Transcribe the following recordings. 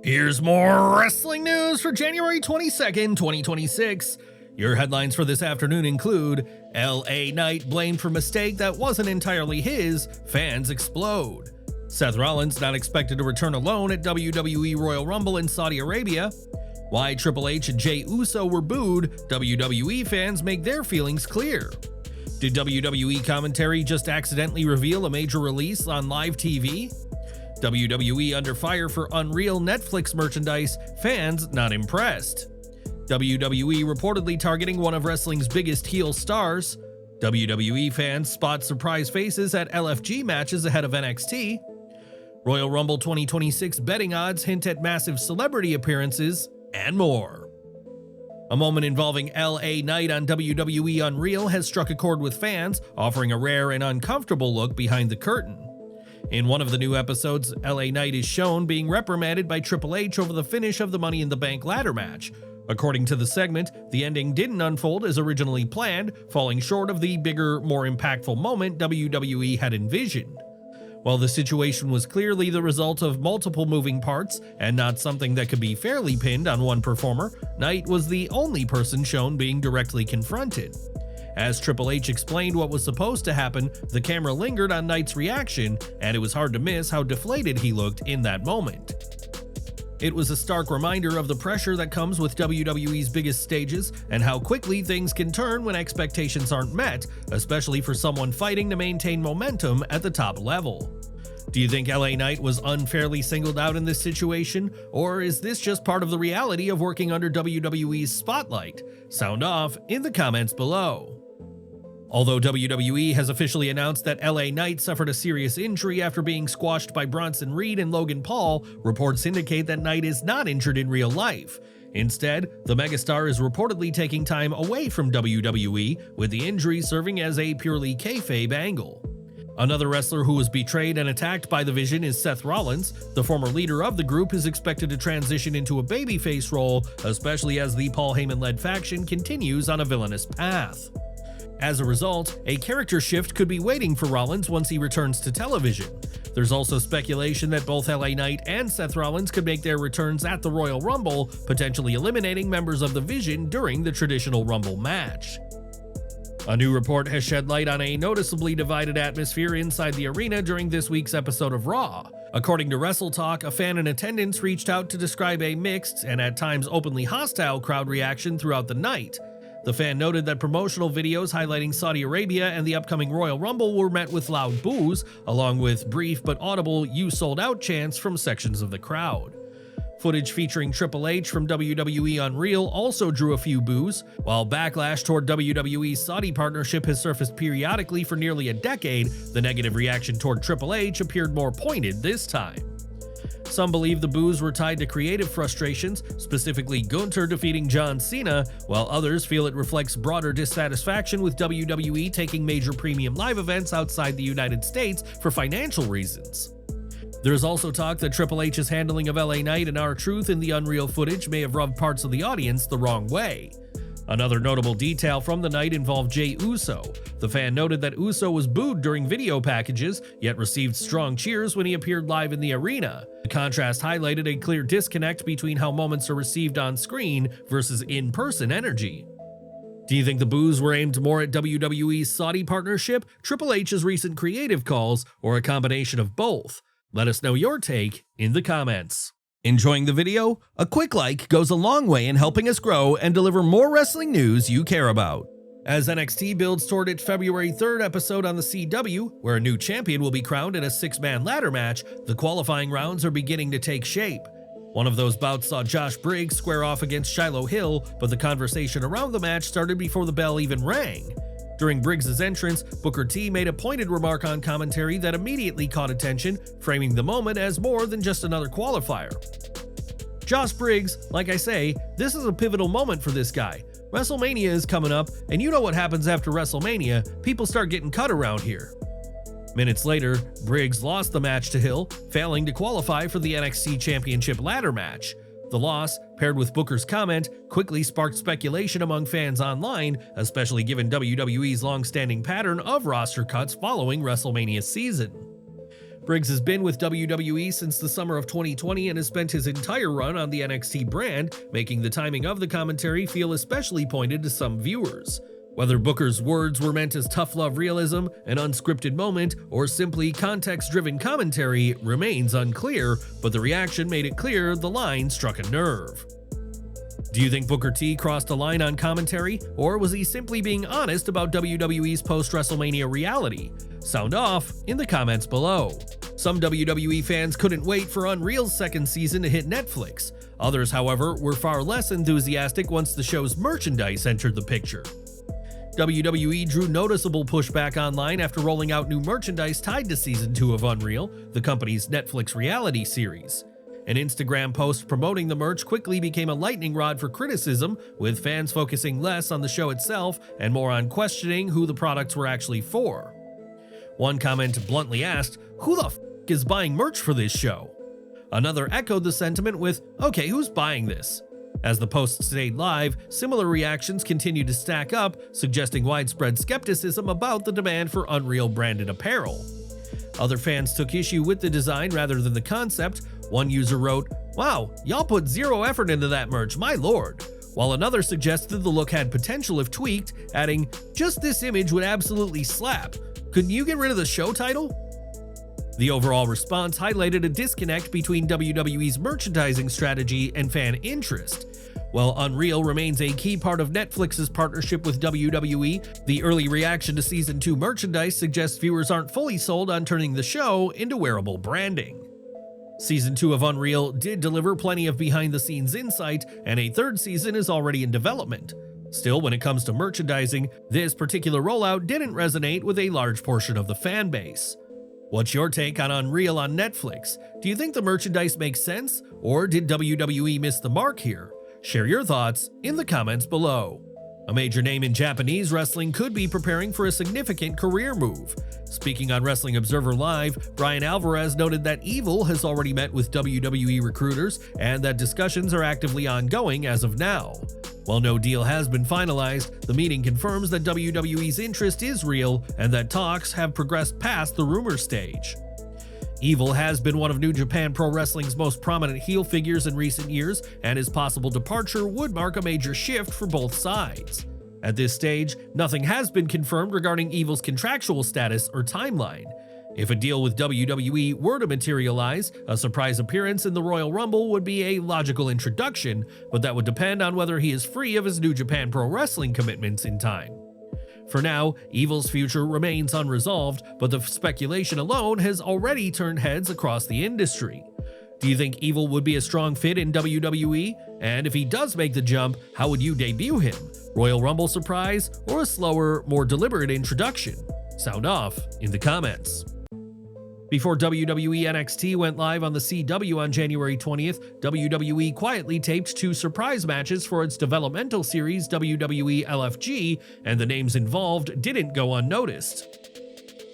Here's more wrestling news for January 22nd, 2026. Your headlines for this afternoon include LA Knight blamed for mistake that wasn't entirely his, fans explode. Seth Rollins not expected to return alone at WWE Royal Rumble in Saudi Arabia. Why Triple H and Jey Uso were booed, WWE fans make their feelings clear. Did WWE commentary just accidentally reveal a major release on live TV? WWE under fire for Unreal Netflix merchandise, fans not impressed. WWE reportedly targeting one of wrestling's biggest heel stars. WWE fans spot surprise faces at LFG matches ahead of NXT. Royal Rumble 2026 betting odds hint at massive celebrity appearances, and more. A moment involving LA Knight on WWE Unreal has struck a chord with fans, offering a rare and uncomfortable look behind the curtain. In one of the new episodes, LA Knight is shown being reprimanded by Triple H over the finish of the Money in the Bank ladder match. According to the segment, the ending didn't unfold as originally planned, falling short of the bigger, more impactful moment WWE had envisioned. While the situation was clearly the result of multiple moving parts and not something that could be fairly pinned on one performer, Knight was the only person shown being directly confronted. As Triple H explained what was supposed to happen, the camera lingered on Knight's reaction, and it was hard to miss how deflated he looked in that moment. It was a stark reminder of the pressure that comes with WWE's biggest stages and how quickly things can turn when expectations aren't met, especially for someone fighting to maintain momentum at the top level. Do you think LA Knight was unfairly singled out in this situation, or is this just part of the reality of working under WWE's spotlight? Sound off in the comments below. Although WWE has officially announced that LA Knight suffered a serious injury after being squashed by Bronson Reed and Logan Paul, reports indicate that Knight is not injured in real life. Instead, the megastar is reportedly taking time away from WWE, with the injury serving as a purely kayfabe angle. Another wrestler who was betrayed and attacked by the Vision is Seth Rollins. The former leader of the group is expected to transition into a babyface role, especially as the Paul Heyman-led faction continues on a villainous path. As a result, a character shift could be waiting for Rollins once he returns to television. There's also speculation that both LA Knight and Seth Rollins could make their returns at the Royal Rumble, potentially eliminating members of the Vision during the traditional Rumble match. A new report has shed light on a noticeably divided atmosphere inside the arena during this week's episode of Raw. According to WrestleTalk, a fan in attendance reached out to describe a mixed and at times openly hostile crowd reaction throughout the night. The fan noted that promotional videos highlighting Saudi Arabia and the upcoming Royal Rumble were met with loud boos, along with brief but audible "you sold out" chants from sections of the crowd. Footage featuring Triple H from WWE Unreal also drew a few boos, while backlash toward WWE's Saudi partnership has surfaced periodically for nearly a decade. The negative reaction toward Triple H appeared more pointed this time. Some believe the boos were tied to creative frustrations, specifically Gunther defeating John Cena, while others feel it reflects broader dissatisfaction with WWE taking major premium live events outside the United States for financial reasons. There's also talk that Triple H's handling of LA Knight and R-Truth in the Unreal footage may have rubbed parts of the audience the wrong way. Another notable detail from the night involved Jey Uso. The fan noted that Uso was booed during video packages, yet received strong cheers when he appeared live in the arena. The contrast highlighted a clear disconnect between how moments are received on screen versus in-person energy. Do you think the boos were aimed more at WWE's Saudi partnership, Triple H's recent creative calls, or a combination of both? Let us know your take in the comments. Enjoying the video? A quick like goes a long way in helping us grow and deliver more wrestling news you care about. As NXT builds toward its February 3rd episode on the CW, where a new champion will be crowned in a 6-man ladder match, the qualifying rounds are beginning to take shape. One of those bouts saw Josh Briggs square off against Shiloh Hill, but the conversation around the match started before the bell even rang. During Briggs' entrance, Booker T made a pointed remark on commentary that immediately caught attention, framing the moment as more than just another qualifier. Josh Briggs, like I say, this is a pivotal moment for this guy. WrestleMania is coming up, and you know what happens after WrestleMania, people start getting cut around here. Minutes later, Briggs lost the match to Hill, failing to qualify for the NXT Championship ladder match. The loss, paired with Booker's comment, quickly sparked speculation among fans online, especially given WWE's long-standing pattern of roster cuts following WrestleMania season. Briggs has been with WWE since the summer of 2020 and has spent his entire run on the NXT brand, making the timing of the commentary feel especially pointed to some viewers. Whether Booker's words were meant as tough love realism, an unscripted moment, or simply context-driven commentary remains unclear, but the reaction made it clear the line struck a nerve. Do you think Booker T crossed a line on commentary, or was he simply being honest about WWE's post-WrestleMania reality? Sound off in the comments below. Some WWE fans couldn't wait for Unreal's second season to hit Netflix. Others, however, were far less enthusiastic once the show's merchandise entered the picture. WWE drew noticeable pushback online after rolling out new merchandise tied to Season 2 of Unreal, the company's Netflix reality series. An Instagram post promoting the merch quickly became a lightning rod for criticism, with fans focusing less on the show itself and more on questioning who the products were actually for. One comment bluntly asked, "Who the f*** is buying merch for this show?" Another echoed the sentiment with, "Okay, who's buying this?" As the post stayed live, similar reactions continued to stack up, suggesting widespread skepticism about the demand for Unreal branded apparel. Other fans took issue with the design rather than the concept. One user wrote, "Wow, y'all put zero effort into that merch, my lord," while another suggested the look had potential if tweaked, adding, "Just this image would absolutely slap. Couldn't you get rid of the show title?" The overall response highlighted a disconnect between WWE's merchandising strategy and fan interest. While Unreal remains a key part of Netflix's partnership with WWE, the early reaction to Season 2 merchandise suggests viewers aren't fully sold on turning the show into wearable branding. Season 2 of Unreal did deliver plenty of behind-the-scenes insight, and a third season is already in development. Still, when it comes to merchandising, this particular rollout didn't resonate with a large portion of the fan base. What's your take on Unreal on Netflix? Do you think the merchandise makes sense, or did WWE miss the mark here? Share your thoughts in the comments below. A major name in Japanese wrestling could be preparing for a significant career move. Speaking on Wrestling Observer Live, Brian Alvarez noted that Evil has already met with WWE recruiters and that discussions are actively ongoing as of now. While no deal has been finalized, the meeting confirms that WWE's interest is real and that talks have progressed past the rumor stage. Evil has been one of New Japan Pro Wrestling's most prominent heel figures in recent years, and his possible departure would mark a major shift for both sides. At this stage, nothing has been confirmed regarding Evil's contractual status or timeline. If a deal with WWE were to materialize, a surprise appearance in the Royal Rumble would be a logical introduction, but that would depend on whether he is free of his New Japan Pro Wrestling commitments in time. For now, Evil's future remains unresolved, but the speculation alone has already turned heads across the industry. Do you think Evil would be a strong fit in WWE? And if he does make the jump, how would you debut him? Royal Rumble surprise, or a slower, more deliberate introduction? Sound off in the comments. Before WWE NXT went live on the CW on January 20th, WWE quietly taped 2 surprise matches for its developmental series WWE LFG, and the names involved didn't go unnoticed.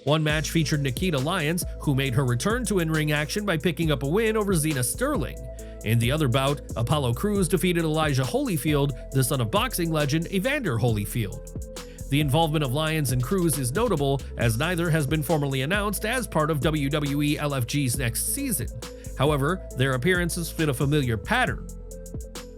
One match featured Nikita Lyons, who made her return to in-ring action by picking up a win over Xena Sterling. In the other bout, Apollo Crews defeated Elijah Holyfield, the son of boxing legend Evander Holyfield. The involvement of Lyons and Crews is notable, as neither has been formally announced as part of WWE LFG's next season. However, their appearances fit a familiar pattern.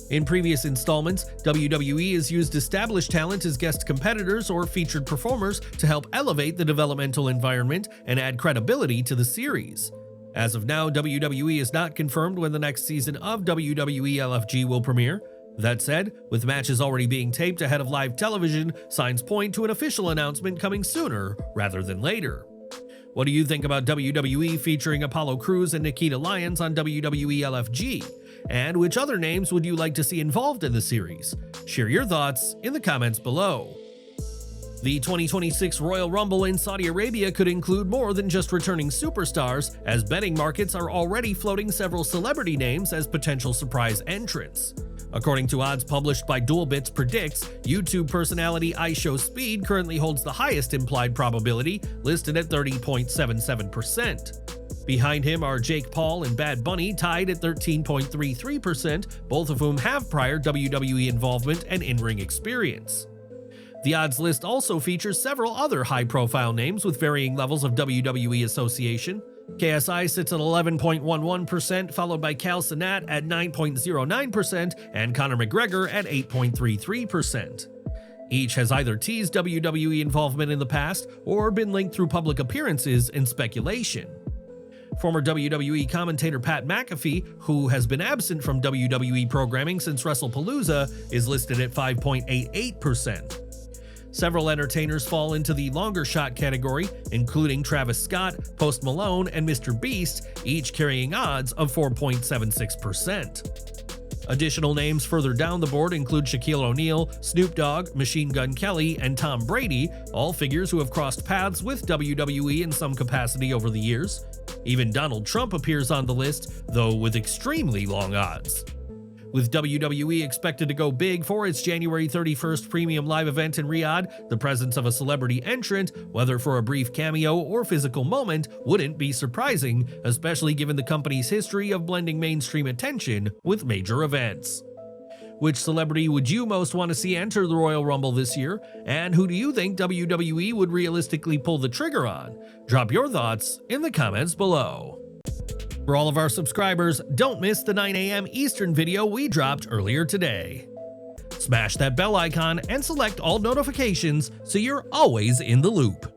In previous installments, WWE has used established talent as guest competitors or featured performers to help elevate the developmental environment and add credibility to the series. As of now, WWE has not confirmed when the next season of WWE LFG will premiere. That said, with matches already being taped ahead of live television, signs point to an official announcement coming sooner rather than later. What do you think about WWE featuring Apollo Crews and Nikita Lyons on WWE LFG? And which other names would you like to see involved in the series? Share your thoughts in the comments below. The 2026 Royal Rumble in Saudi Arabia could include more than just returning superstars, as betting markets are already floating several celebrity names as potential surprise entrants. According to odds published by DualBits Predicts, YouTube personality iShowSpeed currently holds the highest implied probability, listed at 30.77%. Behind him are Jake Paul and Bad Bunny, tied at 13.33%, both of whom have prior WWE involvement and in-ring experience. The odds list also features several other high-profile names with varying levels of WWE association. KSI sits at 11.11%, followed by Cal Sinat at 9.09% and Conor McGregor at 8.33%. Each has either teased WWE involvement in the past or been linked through public appearances and speculation. Former WWE commentator Pat McAfee, who has been absent from WWE programming since WrestlePalooza, is listed at 5.88%. Several entertainers fall into the longer shot category, including Travis Scott, Post Malone, and Mr. Beast, each carrying odds of 4.76%. Additional names further down the board include Shaquille O'Neal, Snoop Dogg, Machine Gun Kelly, and Tom Brady, all figures who have crossed paths with WWE in some capacity over the years. Even Donald Trump appears on the list, though with extremely long odds. With WWE expected to go big for its January 31st premium live event in Riyadh, the presence of a celebrity entrant, whether for a brief cameo or physical moment, wouldn't be surprising, especially given the company's history of blending mainstream attention with major events. Which celebrity would you most want to see enter the Royal Rumble this year, and who do you think WWE would realistically pull the trigger on? Drop your thoughts in the comments below. For all of our subscribers, don't miss the 9 a.m. Eastern video we dropped earlier today. Smash that bell icon and select all notifications so you're always in the loop.